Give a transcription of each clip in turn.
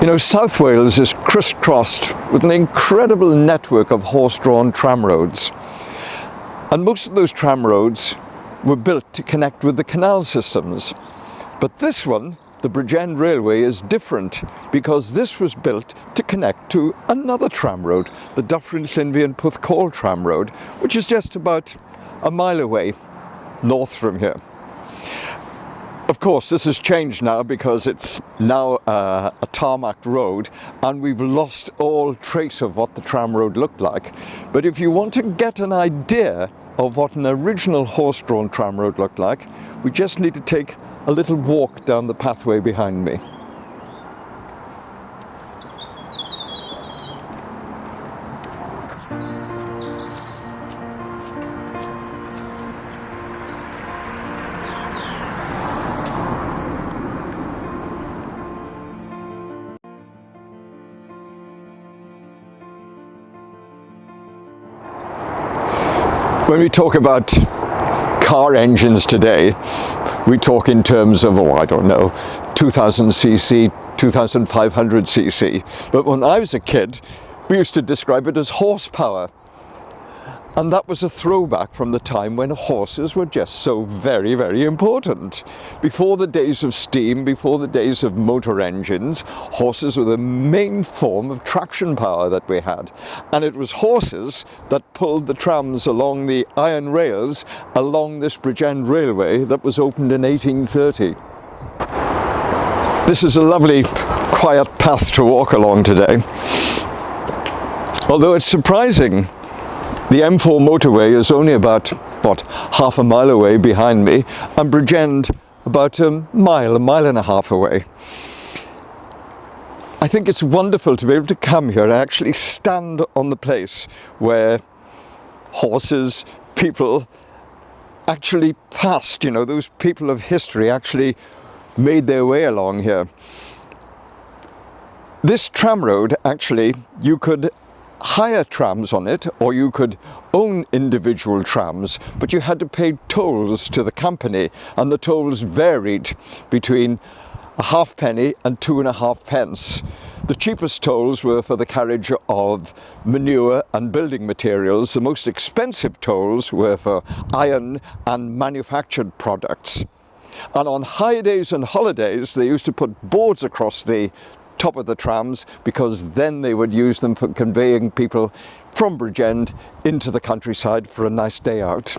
You know, South Wales is crisscrossed with an incredible network of horse-drawn tram roads. And most of those tram roads were built to connect with the canal systems. But this one, the Bridgend Railway, is different because this was built to connect to another tram road, the Dyffryn Llynfyn Pwllcol tram road, which is just about a mile away north from here. Of course, this has changed now because it's now a tarmac road and we've lost all trace of what the tram road looked like. But if you want to get an idea of what an original horse-drawn tram road looked like, we just need to take a little walk down the pathway behind me. When we talk about car engines today, we talk in terms of, I don't know, 2000cc, 2500cc. But when I was a kid, we used to describe it as horsepower. And that was a throwback from the time when horses were just so very, very important. Before the days of steam, before the days of motor engines, horses were the main form of traction power that we had. And it was horses that pulled the trams along the iron rails along this Bridgend Railway that was opened in 1830. This is a lovely, quiet path to walk along today. Although it's surprising, the M4 motorway is only about, half a mile away behind me, and Bridgend about a mile and a half away. I think it's wonderful to be able to come here and actually stand on the place where horses, people actually passed, you know, those people of history actually made their way along here. This tram road, actually, you could hire trams on it, or you could own individual trams, but you had to pay tolls to the company, and the tolls varied between a halfpenny and 2.5 pence. The cheapest tolls were for the carriage of manure and building materials. The most expensive tolls were for iron and manufactured products. And on high days and holidays, they used to put boards across the top of the trams, because then they would use them for conveying people from Bridgend into the countryside for a nice day out.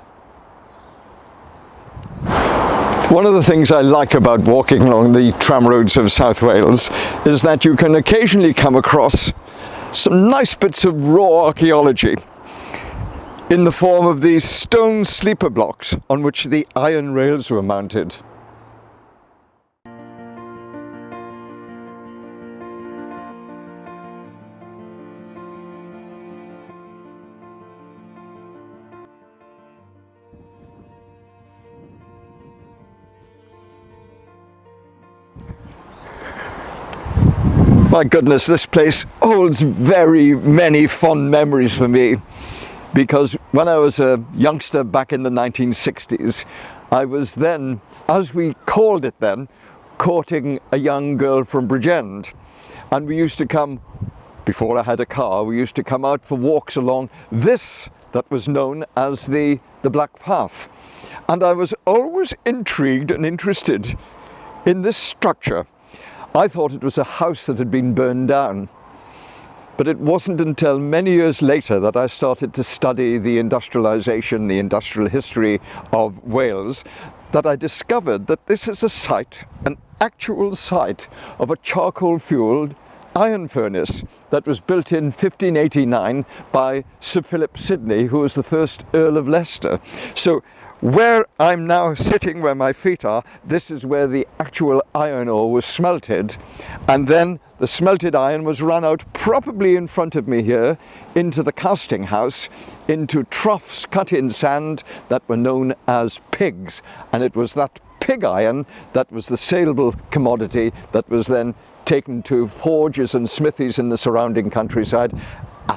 One of the things I like about walking along the tram roads of South Wales is that you can occasionally come across some nice bits of raw archaeology in the form of these stone sleeper blocks on which the iron rails were mounted. My goodness, this place holds very many fond memories for me, because when I was a youngster back in the 1960s, I was then, as we called it then, courting a young girl from Bridgend. And we used to come, before I had a car, we used to come out for walks along this that was known as the Black Path. And I was always intrigued and interested in this structure. I thought it was a house that had been burned down, but it wasn't until many years later that I started to study the industrialisation, the industrial history of Wales, that I discovered that this is a site, an actual site of a charcoal-fuelled iron furnace that was built in 1589 by Sir Philip Sidney, who was the first Earl of Leicester. So where I'm now sitting, where my feet are, this is where the actual iron ore was smelted, and then the smelted iron was run out, probably in front of me here, into the casting house, into troughs cut in sand that were known as pigs, and it was that pig iron that was the saleable commodity that was then taken to forges and smithies in the surrounding countryside,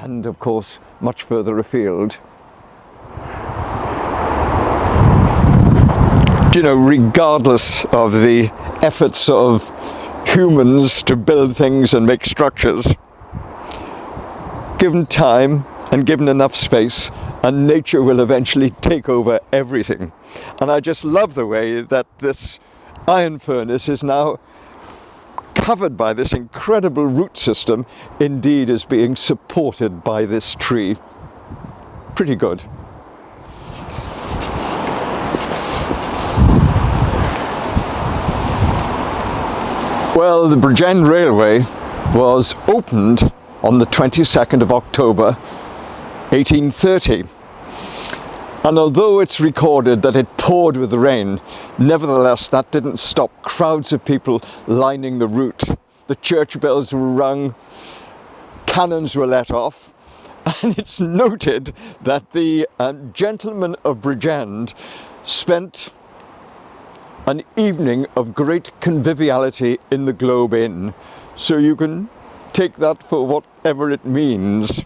and of course much further afield. You know, regardless of the efforts of humans to build things and make structures. Given time and given enough space, and nature will eventually take over everything. And I just love the way that this iron furnace is now covered by this incredible root system, indeed is being supported by this tree. Pretty good. Well, the Bridgend Railway was opened on the 22nd of October 1830. And although it's recorded that it poured with rain, nevertheless that didn't stop crowds of people lining the route. The church bells were rung, cannons were let off, and it's noted that the gentlemen of Bridgend spent an evening of great conviviality in the Globe Inn. So you can take that for whatever it means.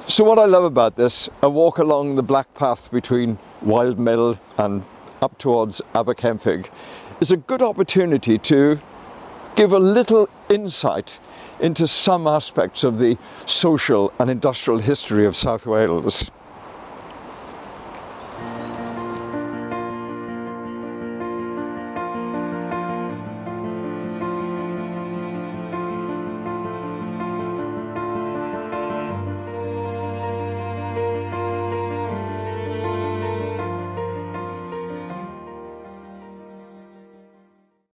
So what I love about this, a walk along the Black Path between Wildmill and up towards Aberkenfig, is a good opportunity to give a little insight into some aspects of the social and industrial history of South Wales.